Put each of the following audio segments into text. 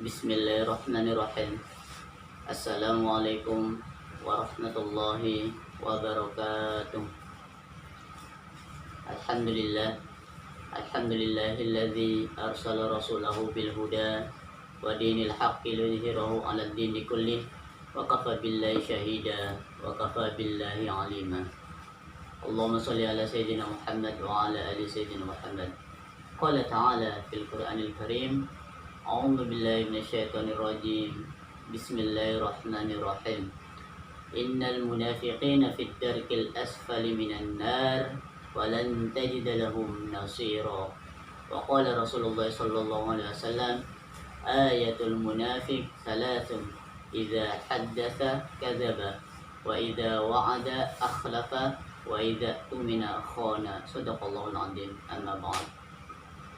Bismillahirrahmanirrahim. Assalamualaikum warahmatullahi wabarakatuh. Alhamdulillah. Alhamdulillahilladzi arsala rasulahu bil huda wa dinil haqqi liyudhhirahu 'alad dini kullih wa kafa billahi syahida wa kafa billahi 'alima. Allahumma shalli ala sayyidina Muhammad wa ala ali sayyidina Muhammad. Qala ta'ala fil Qur'anil Karim, A'udzu billahi minasyaitonir rajim. Bismillahirrahmanirrahim. Innal munafiqina fid darkil asfali minan nar wa lan tajida lahum nasira. Wa qala Rasulullah sallallahu alaihi wasallam, ayatul munafiq thalathun, idza haddatsa kadzaba wa idza wa'ada akhlafa wa idza tumina khana. Shadaqallahul azim. Amma ba'd.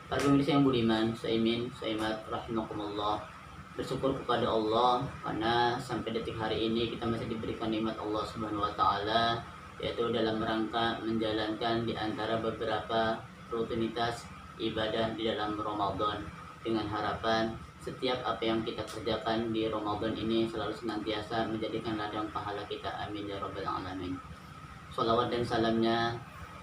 Para pemirsa yang budiman, saimin, saimat, rahimakumullah, bersyukur kepada Allah karena sampai detik hari ini kita masih diberikan nikmat Allah Subhanahu wa taala, yaitu dalam rangka menjalankan di antara beberapa rutinitas ibadah di dalam Ramadan, dengan harapan setiap apa yang kita kerjakan di Ramadan ini selalu senantiasa menjadikan ladang pahala kita. Amin ya rabbal alamin. Shalawat dan salamnya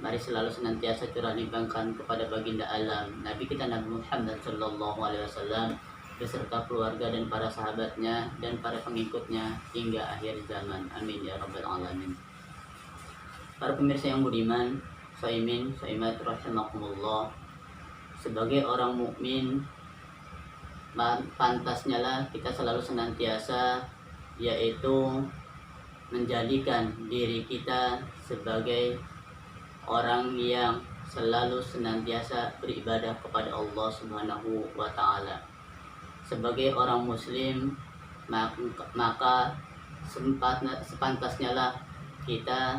mari selalu senantiasa curah limpahkan kepada baginda alam Nabi kita Nabi Muhammad sallallahu alaihi wasallam beserta keluarga dan para sahabatnya dan para pengikutnya hingga akhir zaman. Amin ya rabbal alamin. Para pemirsa yang budiman, saimin, saimat, rahimakumullah, sebagai orang mukmin pantasnya lah kita selalu senantiasa yaitu menjadikan diri kita sebagai orang yang selalu senantiasa beribadah kepada Allah Subhanahu wa taala. Sebagai orang muslim, maka sepantasnya lah kita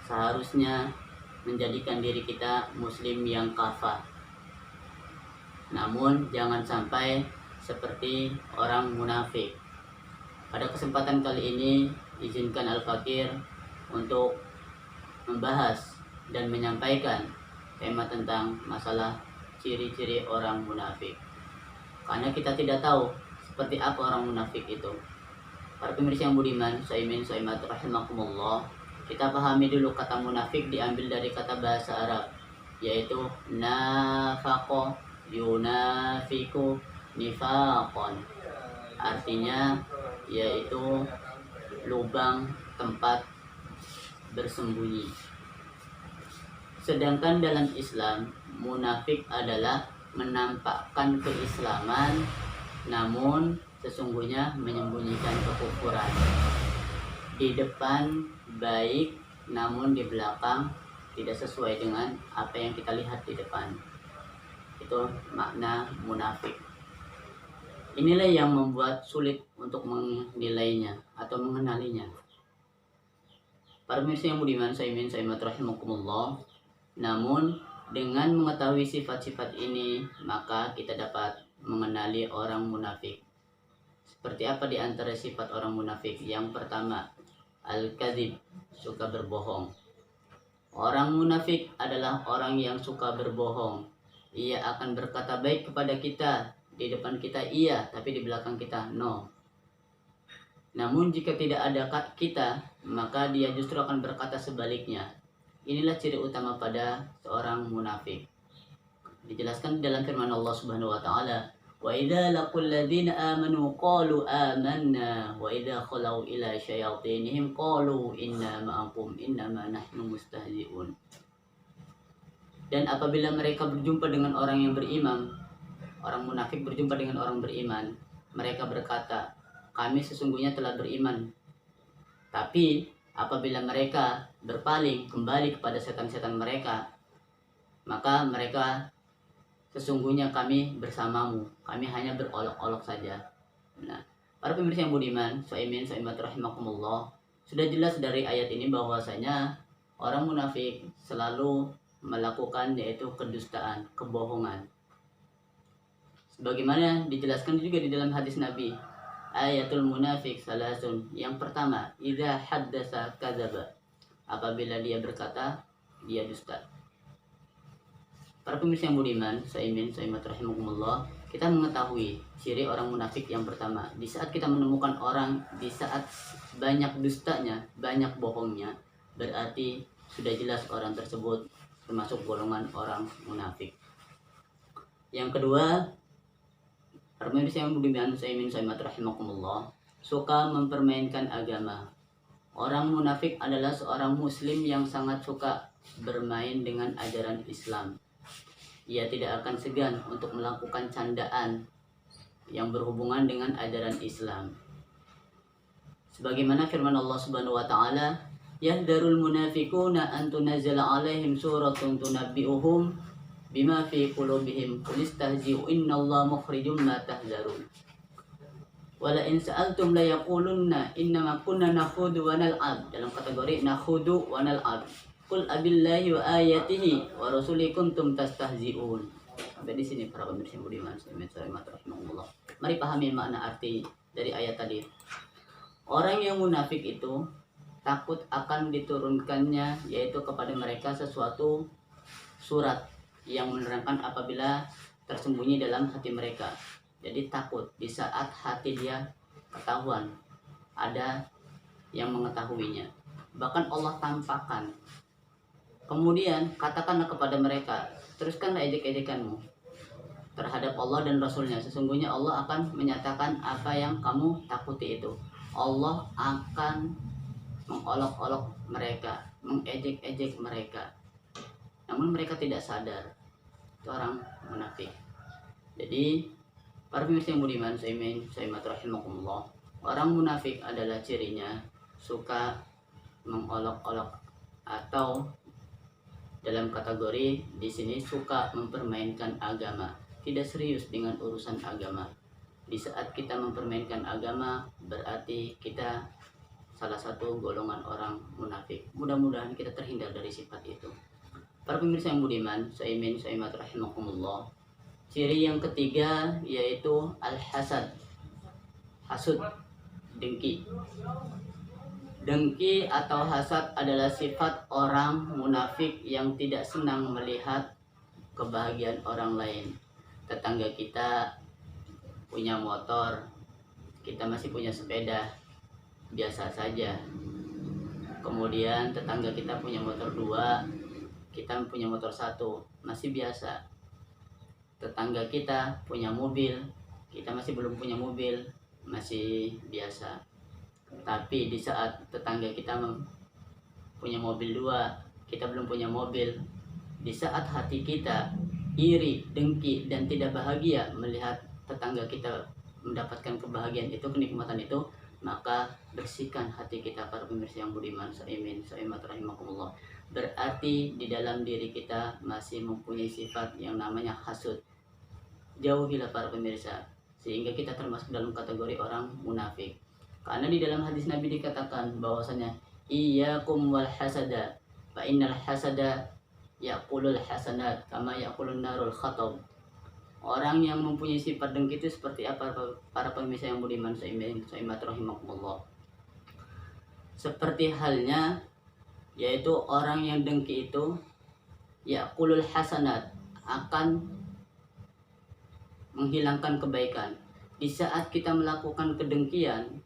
seharusnya menjadikan diri kita muslim yang kafah. Namun jangan sampai seperti orang munafik. Pada kesempatan kali ini izinkan Al-Fakir untuk membahas dan menyampaikan tema tentang masalah ciri-ciri orang munafik. Karena kita tidak tahu seperti apa orang munafik itu. Para pemirsa yang budiman, saimin, saimat, rahimakumullah, kita pahami dulu kata munafik diambil dari kata bahasa Arab, yaitu nafaqo, yunafiku, nifaqon. Artinya yaitu lubang tempat bersembunyi. Sedangkan dalam Islam, munafik adalah menampakkan keislaman namun sesungguhnya menyembunyikan kekufuran. Di depan baik namun di belakang tidak sesuai dengan apa yang kita lihat di depan. Itu makna munafik. Inilah yang membuat sulit untuk menilainya atau mengenalinya. Para pemirsa yang budiman, saimin, saimat, rahimakumullah, namun dengan mengetahui sifat-sifat ini maka kita dapat mengenali orang munafik. Seperti apa di antara sifat orang munafik? Yang pertama, al-kadzib, suka berbohong. Orang munafik adalah orang yang suka berbohong. Ia akan berkata baik kepada kita, di depan kita iya, tapi di belakang kita no. Namun jika tidak ada kita, maka dia justru akan berkata sebaliknya. Inilah ciri utama pada seorang munafik. Dijelaskan dalam firman Allah Subhanahu wa taala, "Wa idza laqul ladzina amanu qalu amanna wa idza khalau ila syayatinihim qalu inna ma'akum innama nahnu mustahzi'un." Dan apabila mereka berjumpa dengan orang yang beriman, orang munafik berjumpa dengan orang beriman, mereka berkata, "Kami sesungguhnya telah beriman." Tapi apabila mereka berpaling kembali kepada setan-setan mereka, maka mereka, sesungguhnya kami bersamamu, kami hanya berolok-olok saja. Nah, para pemirsa yang budiman, saimin, saimat, rahimakumullah, sudah jelas dari ayat ini bahwasanya orang munafik selalu melakukan yaitu kedustaan, kebohongan. Sebagaimana dijelaskan juga di dalam hadis Nabi, ayatul munafik salasun. Yang pertama, idza haddatsa kadzaba. Apabila dia berkata, dia dusta. Para pemirsa yang budiman, saimin rahimakumullah, kita mengetahui ciri orang munafik yang pertama. Di saat kita menemukan orang, di saat banyak dustanya, banyak bohongnya, berarti sudah jelas orang tersebut termasuk golongan orang munafik. Yang kedua, para pemirsa yang budiman, saimin rahimakumullah, suka mempermainkan agama. Orang munafik adalah seorang muslim yang sangat suka bermain dengan ajaran Islam. Ia tidak akan segan untuk melakukan candaan yang berhubungan dengan ajaran Islam. Sebagaimana firman Allah Subhanahu wa taala, "Yahdarul munafiquna an tunazzala 'alaihim suratun tunabbi'uhum bima fi qulubihim qul istahzi'u innallaha mukhrijum ma tahzarun." Wala in sa'altum la yaqulunna innama kunna nakhudu wa nal'ab, dalam kategori nakhudu wa nal'ab. Qul abillahi wa ayatihi wa rasuli kuntum tastahzi'un. Sampai di sini para pemirsa yang budiman, rahimahullah. Mari pahami makna arti dari ayat tadi. Orang yang munafik itu takut akan diturunkannya, yaitu kepada mereka sesuatu surat yang menerangkan apabila tersembunyi dalam hati mereka. Jadi takut di saat hati dia ketahuan ada yang mengetahuinya. Bahkan Allah tampakkan. Kemudian katakanlah kepada mereka, teruskanlah ejek-ejekanmu terhadap Allah dan Rasulnya. Sesungguhnya Allah akan menyatakan apa yang kamu takuti itu. Allah akan mengolok-olok mereka, mengejek-ejek mereka. Namun mereka tidak sadar. Itu orang munafik. Jadi para pemirsa yang budiman, saimin rahimakumullah, orang munafik adalah cirinya suka mengolok-olok atau dalam kategori di sini suka mempermainkan agama, tidak serius dengan urusan agama. Di saat kita mempermainkan agama, berarti kita salah satu golongan orang munafik. Mudah-mudahan kita terhindar dari sifat itu. Para pemirsa yang budiman, saimin rahimakumullah, ciri yang ketiga yaitu al-hasad, hasud, dengki. Dengki atau hasad adalah sifat orang munafik yang tidak senang melihat kebahagiaan orang lain. Tetangga kita punya motor, kita masih punya sepeda, biasa saja. Kemudian tetangga kita punya motor 2, kita punya motor 1, masih biasa. Tetangga kita punya mobil, kita masih belum punya mobil, masih biasa. Tapi di saat tetangga kita punya mobil 2, kita belum punya mobil, di saat hati kita iri, dengki, dan tidak bahagia melihat tetangga kita mendapatkan kebahagiaan itu, kenikmatan itu, maka bersihkan hati kita para pemirsa yang budiman, saimin rahimakumullah. Berarti di dalam diri kita masih mempunyai sifat yang namanya hasud. Jauhilah para pemirsa, sehingga kita termasuk dalam kategori orang munafik. Karena di dalam hadis Nabi dikatakan bahwasanya iyyakum wal hasada fa innal hasada yaqulul hasanat kama yaqulun narul khatab. Orang yang mempunyai sifat dengki itu seperti apa para pemirsa yang budiman, saimin rahimakumullah? Seperti halnya yaitu orang yang dengki itu yaqulul hasanat, akan menghilangkan kebaikan. Di saat kita melakukan kedengkian,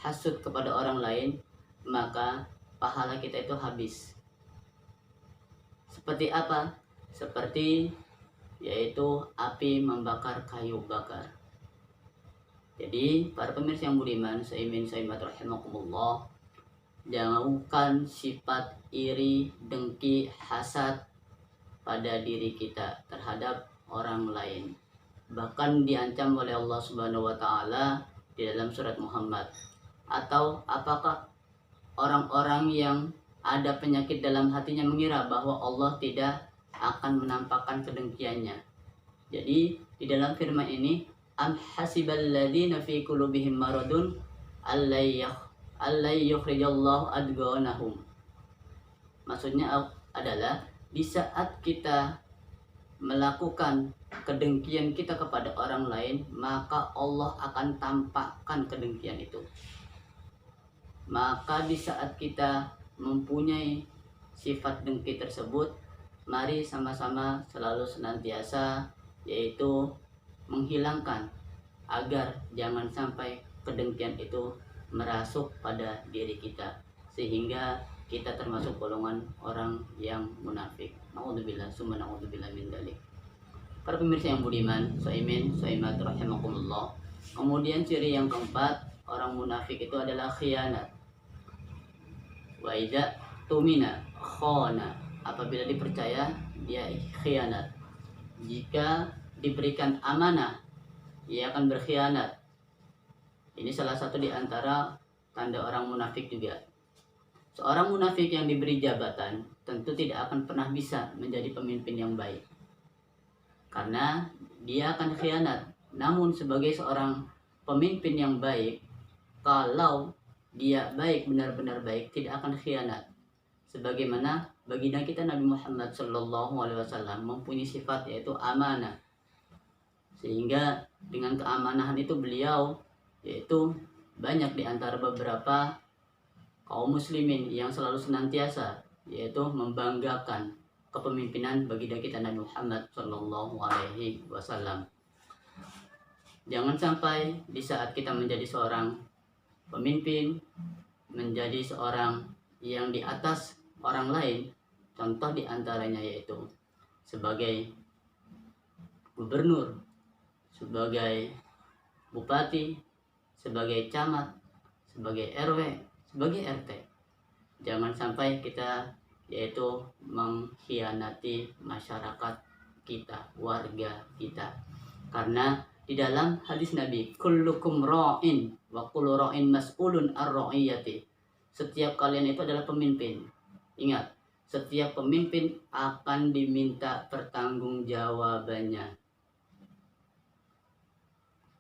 hasud kepada orang lain, maka pahala kita itu habis. Seperti apa? Seperti yaitu api membakar kayu bakar. Jadi para pemirsa yang budiman, saimin rahimakumullah, jauhkan sifat iri, dengki, hasad pada diri kita terhadap orang lain. Bahkan diancam oleh Allah Subhanahu wa taala di dalam surat Muhammad. Atau apakah orang-orang yang ada penyakit dalam hatinya mengira bahwa Allah tidak akan menampakkan kedengkiannya? Jadi di dalam firman ini, am hasibal ladzina fi qulubihim maradun allay yukhrijallahu adghanahum. Maksudnya adalah di saat kita melakukan kedengkian kita kepada orang lain, maka Allah akan tampakkan kedengkian itu. Maka di saat kita mempunyai sifat dengki tersebut, mari sama-sama selalu senantiasa yaitu menghilangkan agar jangan sampai kedengkian itu merasuk pada diri kita sehingga kita termasuk golongan orang yang munafik. Nauzubillah summa nauzubillah min dzalik. Para pemirsa yang budiman, soimin, soimat rahimakumullah. Kemudian ciri yang keempat, orang munafik itu adalah khianat. Wa idza tumina khana. Apabila dipercaya, dia khianat. Jika diberikan amanah, ia akan berkhianat. Ini salah satu di antara tanda orang munafik juga. Seorang munafik yang diberi jabatan tentu tidak akan pernah bisa menjadi pemimpin yang baik. Karena dia akan khianat. Namun sebagai seorang pemimpin yang baik, kalau dia baik, benar-benar baik, tidak akan khianat. Sebagaimana baginda kita Nabi Muhammad SAW mempunyai sifat yaitu amanah. Sehingga dengan keamanahan itu beliau yaitu banyak di antara beberapa kaum muslimin yang selalu senantiasa yaitu membanggakan kepemimpinan baginda kita Nabi Muhammad SAW. Jangan sampai di saat kita menjadi seorang pemimpin, menjadi seorang yang di atas orang lain, contoh di antaranya yaitu sebagai gubernur, sebagai bupati, sebagai camat, sebagai RW, sebagai RT. Jangan sampai kita yaitu mengkhianati masyarakat kita, warga kita. Karena di dalam hadis Nabi, kullukum ra'in wa kullu ra'in mas'ulun ar-ra'iyati. Setiap kalian itu adalah pemimpin. Ingat, setiap pemimpin akan diminta pertanggungjawabannya.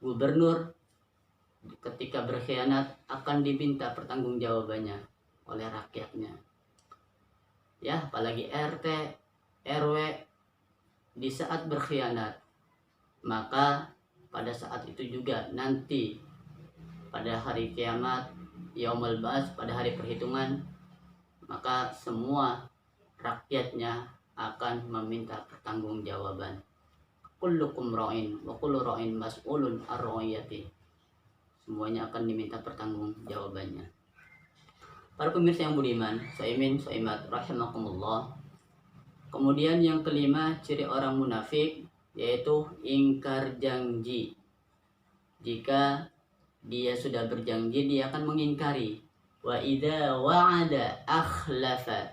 Gubernur ketika berkhianat akan diminta pertanggungjawabannya oleh rakyatnya. Ya, apalagi RT, RW di saat berkhianat, maka pada saat itu juga nanti pada hari kiamat, yaumul ba'ats, pada hari perhitungan, maka semua rakyatnya akan meminta pertanggungjawaban. Kullukum ra'in wa kullu ra'in mas'ulun ar-ra'iyati. Semuanya akan diminta pertanggungjawabannya. Para pemirsa yang budiman, soimin, soimat rahimakumullah. Kemudian yang kelima, ciri orang munafik yaitu ingkar janji. Jika dia sudah berjanji, dia akan mengingkari. Wa idza wa'ada akhlafa.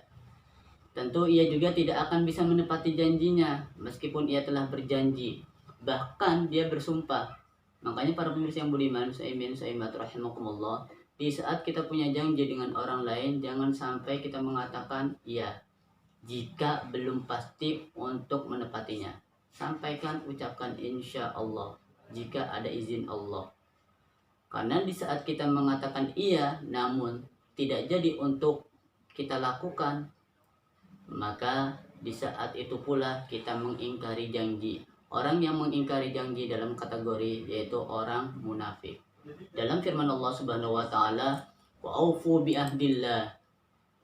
Tentu ia juga tidak akan bisa menepati janjinya meskipun ia telah berjanji. Bahkan dia bersumpah. Makanya para pemirsa yang budiman, soimin, soimat rahimakumullah, di saat kita punya janji dengan orang lain, jangan sampai kita mengatakan iya jika belum pasti untuk menepatinya. Sampaikan, ucapkan insya Allah jika ada izin Allah. Karena di saat kita mengatakan iya namun tidak jadi untuk kita lakukan, maka di saat itu pula kita mengingkari janji. Orang yang mengingkari janji dalam kategori yaitu orang munafik. Dalam firman Allah Subhanahu wa taala, wa aufu bi ahdillah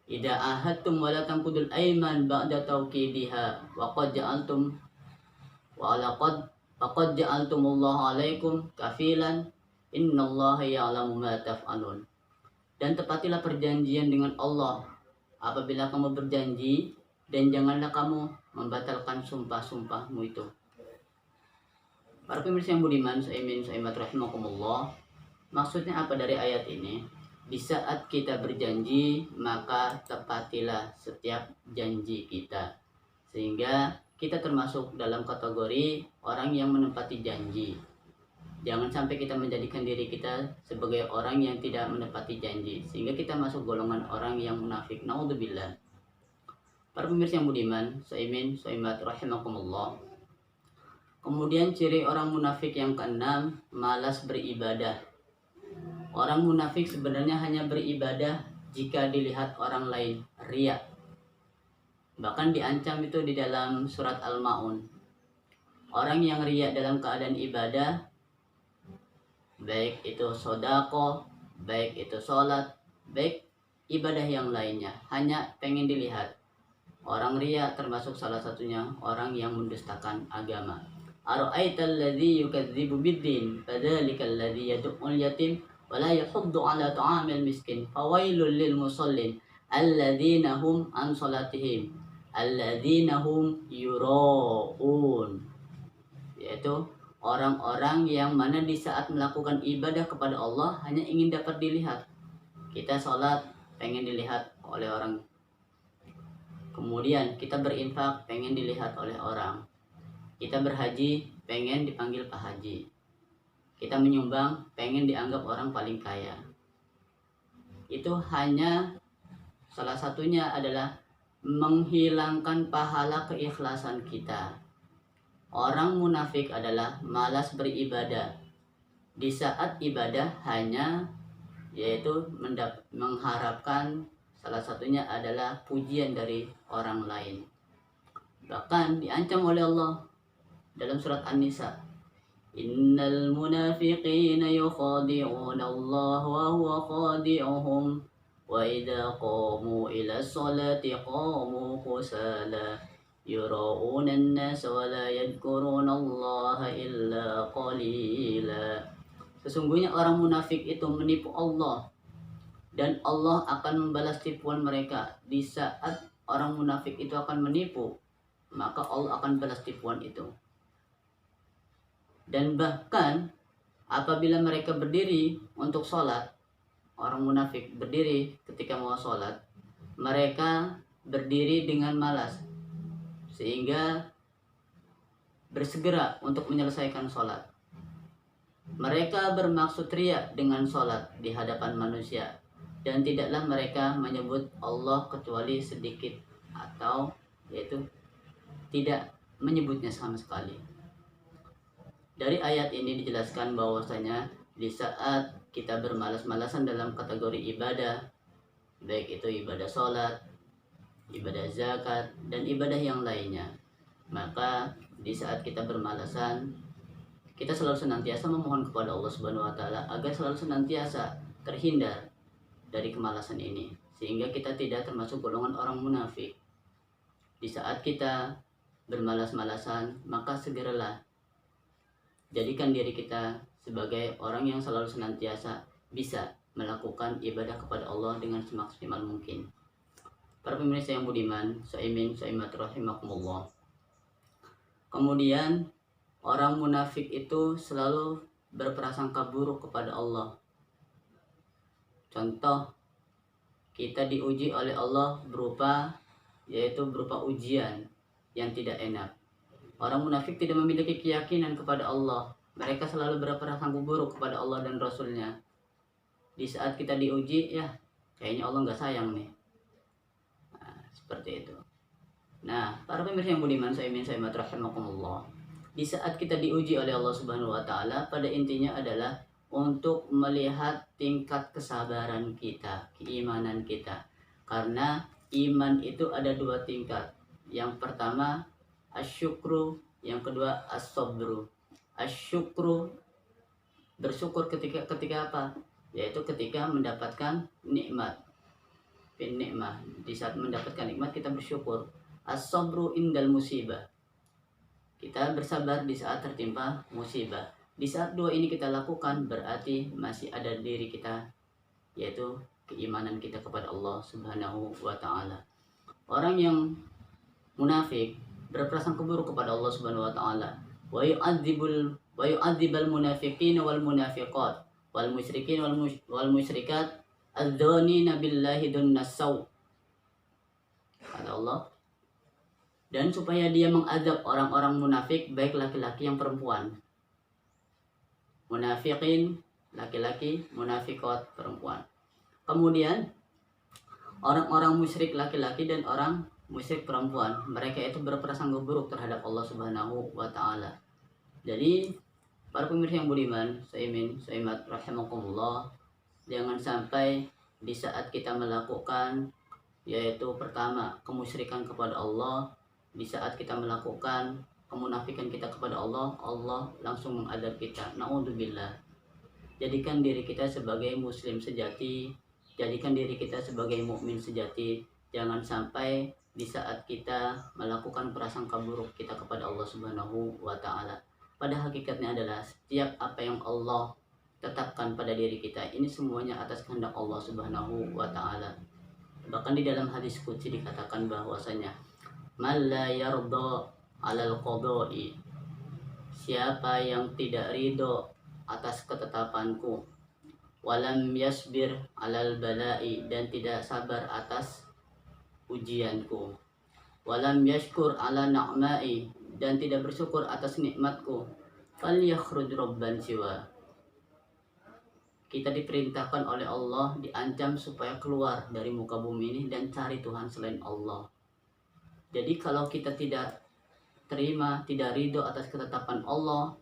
idza ahadtum wa la tanqudul aiman ba'da tawkidiha wa qad ja'altum faqad ja'altumullaha 'alaikum kafilan innallaha ya'lamu ma taf'alun. Dan tepatilah perjanjian dengan Allah apabila kamu berjanji, dan janganlah kamu membatalkan sumpah-sumpahmu itu. Para pemirsa yang budiman, soimin, soimat rahimakumullah, maksudnya apa dari ayat ini? Di saat kita berjanji, maka tepatilah setiap janji kita, sehingga kita termasuk dalam kategori orang yang menepati janji. Jangan sampai kita menjadikan diri kita sebagai orang yang tidak menepati janji, sehingga kita masuk golongan orang yang munafik. Naudzubillah. Para pemirsa yang budiman, soimin, soimat rahimakumullah. Kemudian ciri orang munafik yang keenam, malas beribadah. Orang munafik sebenarnya hanya beribadah jika dilihat orang lain, riya. Bahkan diancam itu di dalam surat Al-Ma'un. Orang yang riya dalam keadaan ibadah, baik itu sodako, baik itu sholat, baik ibadah yang lainnya, hanya pengen dilihat Orang riya termasuk salah satunya orang yang mendustakan agama. Ara'aital ladzi yukadzibu biddin fadzalikal ladzi yad'ul yatim wa la yahuddu 'ala ta'amil miskin fawailul lil musallin alladzina hum an salatihim alladzina hum yura'un, yaitu orang-orang yang mana di saat melakukan ibadah kepada Allah hanya ingin dapat dilihat. Kita sholat pengen dilihat oleh orang, kemudian kita berinfak pengen dilihat oleh orang, kita berhaji pengen dipanggil Pak Haji, kita menyumbang pengen dianggap orang paling kaya. Itu hanya salah satunya adalah menghilangkan pahala keikhlasan kita. Orang munafik adalah malas beribadah. Di saat ibadah hanya yaitu mengharapkan salah satunya adalah pujian dari orang lain. Bahkan diancam oleh Allah dalam surat An-Nisa, innal munafiqina yukhadi'una Allah wa huwa khadi'uhum wa idza qamu ila sholati qamu kusala yura'una an-nasa wa la yadhkuruna Allah illa qalila. Sesungguhnya orang munafik itu menipu Allah dan Allah akan membalas tipuan mereka. Di saat orang munafik itu akan menipu, maka Allah akan balas tipuan itu. Dan bahkan apabila mereka berdiri untuk sholat, orang munafik berdiri ketika mau sholat, mereka berdiri dengan malas sehingga bersegera untuk menyelesaikan sholat. Mereka bermaksud riya dengan sholat di hadapan manusia, dan tidaklah mereka menyebut Allah kecuali sedikit atau yaitu tidak menyebutnya sama sekali. Dari ayat ini dijelaskan bahwasanya di saat kita bermalas-malasan dalam kategori ibadah, baik itu ibadah sholat, ibadah zakat, dan ibadah yang lainnya, maka di saat kita bermalasan, kita selalu senantiasa memohon kepada Allah Subhanahu wa Ta'ala agar selalu senantiasa terhindar dari kemalasan ini, sehingga kita tidak termasuk golongan orang munafik. Di saat kita bermalas-malasan, maka segeralah jadikan diri kita sebagai orang yang selalu senantiasa bisa melakukan ibadah kepada Allah dengan semaksimal mungkin. Para pemirsa yang budiman, saimin saimat rahimakumullah. Kemudian orang munafik itu selalu berprasangka buruk kepada Allah. Contoh, kita diuji oleh Allah berupa ujian yang tidak enak. Orang munafik tidak memiliki keyakinan kepada Allah. Mereka selalu berprasangka buruk kepada Allah dan Rasulnya. Di saat kita diuji, ya kayaknya Allah nggak sayang nih. Nah, seperti itu. Nah, para pemirsa yang budiman, saimin saimat rahimakumullah. Di saat kita diuji oleh Allah Subhanahu wa Ta'ala, pada intinya adalah untuk melihat tingkat kesabaran kita, keimanan kita. Karena iman itu ada dua tingkat. Yang pertama asyukru, yang kedua as-sabru. Asyukru, bersyukur ketika apa? Yaitu ketika mendapatkan nikmat. Nikmat. Di saat mendapatkan nikmat kita bersyukur. As-sabru indal musibah. Kita bersabar di saat tertimpa musibah. Di saat dua ini kita lakukan, berarti masih ada diri kita, yaitu keimanan kita kepada Allah Subhanahu wa Ta'ala. Orang yang munafik berprasangka buruk kepada Allah Subhanahu wa Ta'ala. Wa yu'adzibal munafiqina wal munafiqat wal musyrikin wal musyrikat adzanina billahi dunnasaw. Kata Allah, dan supaya dia mengazab orang-orang munafik, baik laki-laki yang perempuan. Munafiqin laki-laki, munafiqat perempuan. Kemudian orang-orang musyrik laki-laki dan orang musyrik perempuan, mereka itu berprasangka buruk terhadap Allah Subhanahu wa Ta'ala. Jadi para pemirsa yang budiman, saimin saimat rahimakumullah, jangan sampai di saat kita melakukan, yaitu pertama kemusyrikan kepada Allah, di saat kita melakukan kemunafikan kita kepada Allah, Allah langsung mengadab kita. Na'udzubillah. Jadikan diri kita sebagai muslim sejati, jadikan diri kita sebagai mukmin sejati. Jangan sampai di saat kita melakukan prasangka buruk kita kepada Allah Subhanahu wa taala. Pada hakikatnya adalah setiap apa yang Allah tetapkan pada diri kita ini semuanya atas kehendak Allah Subhanahu wa taala. Bahkan di dalam hadis qudsi dikatakan bahwasanya man la yarda 'alal qada'i, siapa yang tidak ridho atas ketetapanku, walam yasbir 'alal bala'i, dan tidak sabar atas ujianku, walam yashkur 'ala na'mai, dan tidak bersyukur atas nikmatku, falyakhruj rabban siwa. Kita diperintahkan oleh Allah, diancam supaya keluar dari muka bumi ini dan cari Tuhan selain Allah. Jadi kalau kita tidak terima, tidak ridho atas ketetapan Allah,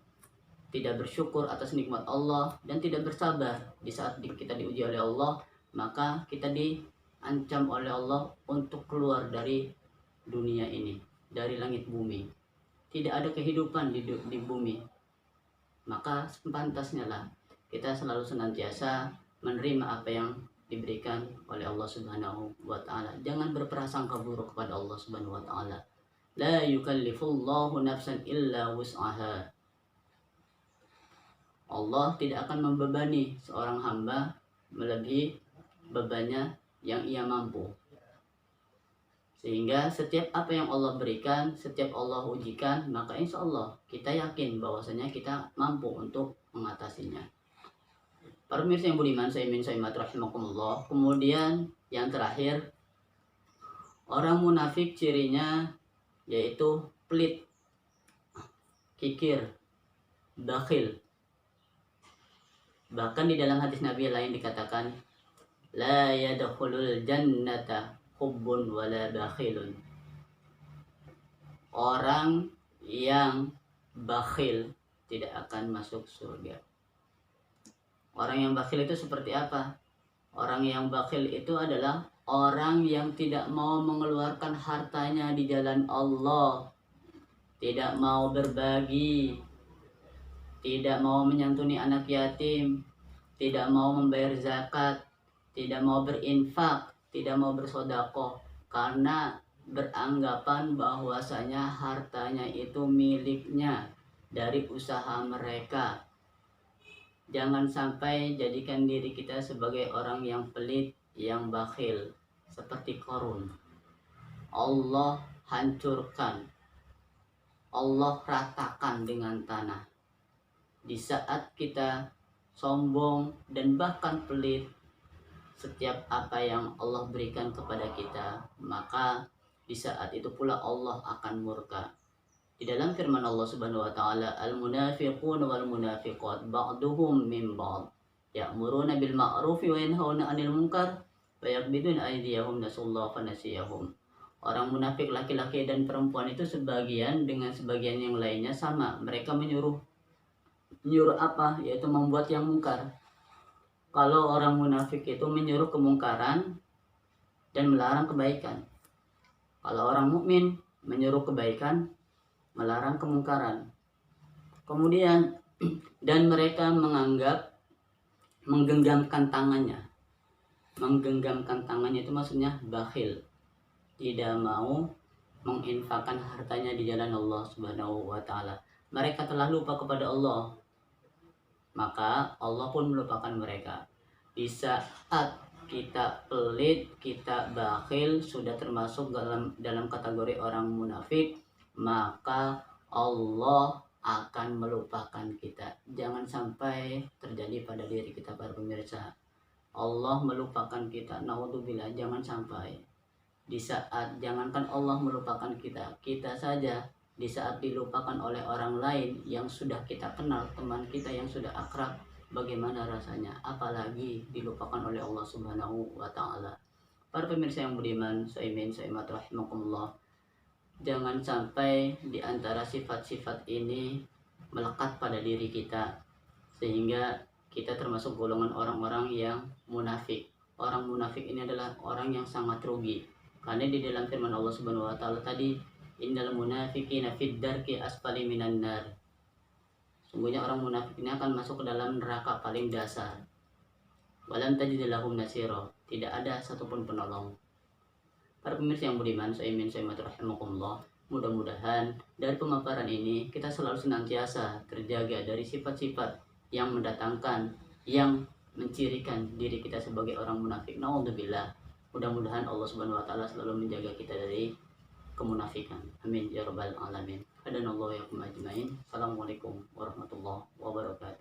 tidak bersyukur atas nikmat Allah, dan tidak bersabar di saat kita diuji oleh Allah, maka kita diancam oleh Allah untuk keluar dari dunia ini, dari langit bumi. Tidak ada kehidupan di bumi. Maka sepantasnya lah kita selalu senantiasa menerima apa yang diberikan oleh Allah Subhanahu wa taala. Jangan berprasangka buruk kepada Allah Subhanahu wa taala. La yukallifullahu nafsan illa wus'aha. Allah tidak akan membebani seorang hamba melebihi bebannya yang ia mampu. Sehingga setiap apa yang Allah berikan, setiap Allah ujikan, maka insya Allah kita yakin bahwasanya kita mampu untuk mengatasinya. Para pemirsa yang budiman, saimin saimat rahimakumullah. Kemudian yang terakhir, orang munafik cirinya yaitu pelit, kikir, bakhil. Bahkan di dalam hadis Nabi lain dikatakan, la yadkhulul jannata hubbun wala bakhilun. Orang yang bakhil tidak akan masuk surga. Orang yang bakhil itu seperti apa? Orang yang bakhil itu adalah orang yang tidak mau mengeluarkan hartanya di jalan Allah, tidak mau berbagi, tidak mau menyantuni anak yatim, tidak mau membayar zakat, tidak mau berinfak, tidak mau bersedekah, karena beranggapan bahwasanya hartanya itu miliknya dari usaha mereka. Jangan sampai jadikan diri kita sebagai orang yang pelit, yang bakhil, seperti Qarun. Allah hancurkan, Allah ratakan dengan tanah. Di saat kita sombong dan bahkan pelit setiap apa yang Allah berikan kepada kita, maka di saat itu pula Allah akan murka. Di dalam firman Allah Subhanahu wa taala, al-munafiqun wal munafiqat ba'duhum min ba'd ya'muruna bil ma'ruf wa yanhauna 'anil munkar wa yaqbidun aydiyahum nasallahu fa nasiyahum. Orang munafik laki-laki dan perempuan itu sebagian dengan sebagian yang lainnya sama. Mereka menyuruh apa? Yaitu membuat yang mungkar. Kalau orang munafik itu menyuruh kemungkaran dan melarang kebaikan. Kalau orang mukmin menyuruh kebaikan, melarang kemungkaran. Kemudian dan mereka menggenggamkan tangannya. Menggenggamkan tangannya itu maksudnya bakhil. Tidak mau menginfakkan hartanya di jalan Allah Subhanahu wa taala. Mereka telah lupa kepada Allah. Maka Allah pun melupakan mereka. Di saat kita pelit, kita bakhil, sudah termasuk dalam kategori orang munafik, maka Allah akan melupakan kita. Jangan sampai terjadi pada diri kita, para pemirsa. Allah melupakan kita, naudzubillah, jangan sampai. Di saat jangankan Allah melupakan kita, kita saja di saat dilupakan oleh orang lain yang sudah kita kenal, teman kita yang sudah akrab, bagaimana rasanya? Apalagi dilupakan oleh Allah Subhanahu wa taala. Para pemirsa yang budiman, saimin saimat rahimakumullah. Jangan sampai di antara sifat-sifat ini melekat pada diri kita sehingga kita termasuk golongan orang-orang yang munafik. Orang munafik ini adalah orang yang sangat rugi. Karena di dalam firman Allah Subhanahu wa taala tadi, innal munafiqina fid darki asfali minan nar. Sungguhnya orang munafik ini akan masuk ke dalam neraka paling dasar. Walam tajid lahum nasira. Tidak ada satupun penolong. Para pemirsa yang budiman, rahimakumullah, mudah-mudahan dari pemaparan ini kita selalu senantiasa terjaga dari sifat-sifat yang mendatangkan, yang mencirikan diri kita sebagai orang munafik. Naudzubillah. Mudah-mudahan Allah Subhanahu wa taala selalu menjaga kita dari kemunafikan. Amin ya rabbal alamin. Hadanallahu ya ajmain. Assalamualaikum warahmatullahi wabarakatuh.